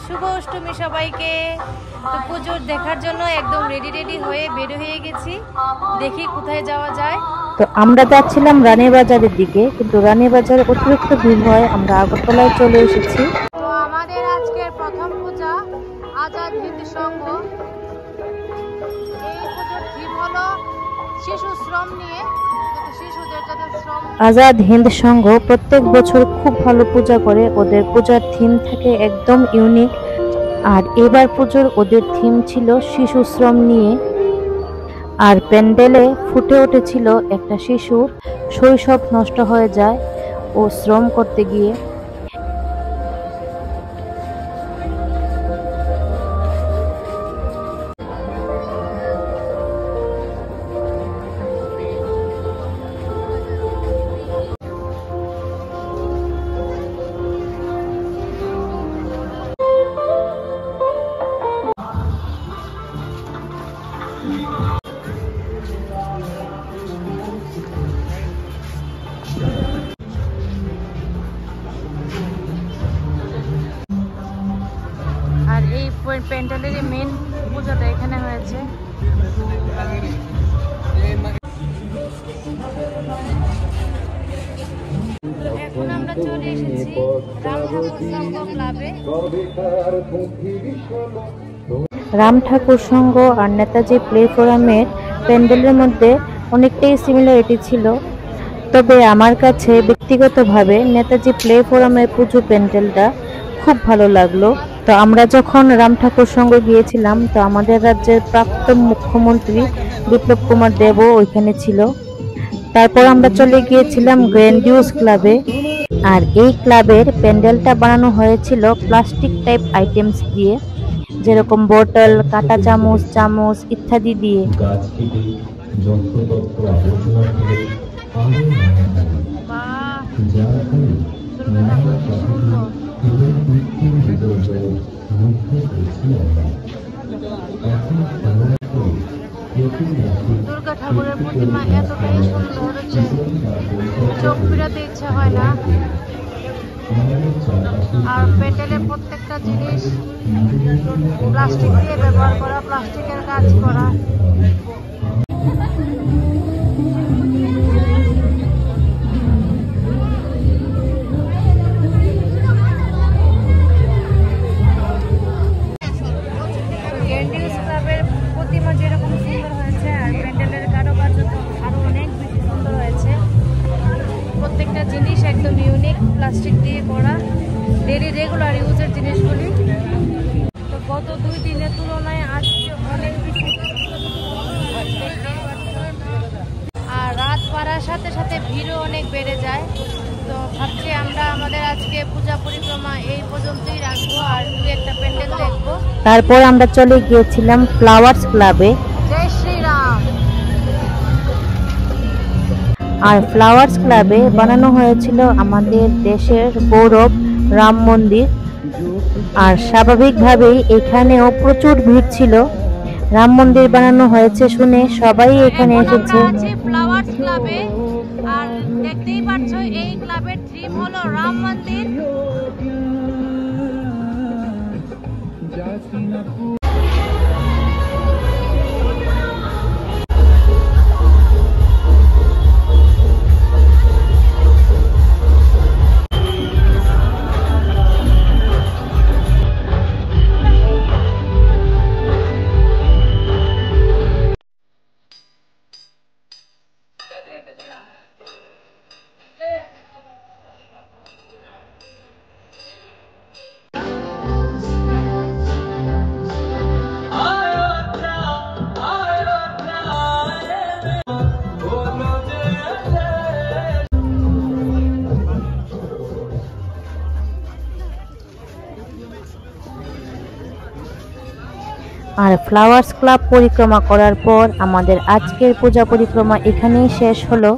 শুভ অষ্টমী সবাইকে। তো পুজোর দেখার জন্য একদম রেডি হয়ে বের হয়ে গেছি, দেখি কোথায় যাওয়া যায়। তো আমরা যাচ্ছিলাম রানীবাজারের দিকে, কিন্তু রানীবাজারে অতিরিক্ত ভিড় হয়, আমরা আগরতলায় চলে এসেছি। তো আমাদের আজকের প্রথম পূজা আজাদ হিন্দ সংঘ। এই পুজোর থিম হলো শিশু শ্রম নিয়ে, শিশুদের যাতে শ্রম। আজাদ হিন্দ সংঘ প্রত্যেক বছর খুব ভালো পূজা করে, ওদের পূজার থিম থাকে একদম ইউনিক। আর এবার পুজোর ওদের থিম ছিল শিশু শ্রম নিয়ে। আর প্যান্ডেলে ফুটে উঠেছিল একটা শিশুর শৈশব নষ্ট হয়ে যায় ও শ্রম করতে গিয়ে। আর এই প্যান্ডেলের মেন পূজাটা এখানে হয়েছে। এখন আমরা চলে এসেছি রাম ঠাকুর সংঘ আর নেতাজি প্লে ফোরামের প্যান্ডেলের মধ্যে অনেকটাই সিমিলারিটি ছিল, তবে আমার কাছে ব্যক্তিগতভাবে নেতাজি প্লে ফোরামের পুজো প্যান্ডেলটা খুব ভালো লাগলো। তো আমরা যখন রাম ঠাকুর সংঘ গিয়েছিলাম, তো আমাদের রাজ্যের প্রাক্তন মুখ্যমন্ত্রী বিপ্লব কুমার দেবও ওইখানে ছিল। তারপর আমরা চলে গিয়েছিলাম গ্র্যান্ডিউস ক্লাবে। আর এই ক্লাবের প্যান্ডেলটা বানানো হয়েছিল প্লাস্টিক টাইপ আইটেমস দিয়ে, যেরকম বোতল, কাঁটা চামচ ইত্যাদি দিয়ে। দুর্গা ঠাকুরের প্রতিমা এতটাই সুন্দর যে চোখ ফিরাতে ইচ্ছা হয় না। আর প্যান্ডেলের প্রত্যেকটা জিনিস প্লাস্টিক দিয়ে ব্যবহার করা, প্লাস্টিকের কাজ করা। গ্র্যান্ডিউস ক্লাবের প্রতিমা যেরকম সুন্দর হয়েছে, আর প্যান্ডেলের কারুকার্য তো আরো অনেক বেশি সুন্দর হয়েছে। প্রত্যেকটা জিনিস একদম ইউনিক, প্লাস্টিক দিয়ে করা, ডেলি রেগুলার ইউজের জিনিসগুলি। তো গত 2 দিনের তুলনায় আজকে অনেক বেশি। আর রাত বাড়ার সাথে সাথে ভিড়ও অনেক বেড়ে যায়। তো ভাবছি আমরা আমাদের আজকে পূজা পরিক্রমা এই পর্যন্তই রাখবো, আর 2-1টা প্যান্ডেল দেখবো। তারপর আমরা চলে গিয়েছিলাম ফ্লাওয়ার্স ক্লাবে। জয় শ্রীরাম। আর ফ্লাওয়ার্স ক্লাবে বানানো হয়েছিল আমাদের দেশের গৌরব রাম মন্দির। আর স্বাভাবিকভাবেই এখানেও প্রচুর ভিড় ছিল। রাম মন্দির বানানো হয়েছে শুনে সবাই এখানে এসেছে। ফ্লাওয়ার্স ক্লাবে, আর দেখতেই পাচ্ছ এই ক্লাবের থিম হলো রাম মন্দির। আর ফ্লাওয়ার্স ক্লাব পরিক্রমা করার পর আমাদের আজকের পূজা পরিক্রমা এখানেই শেষ হলো।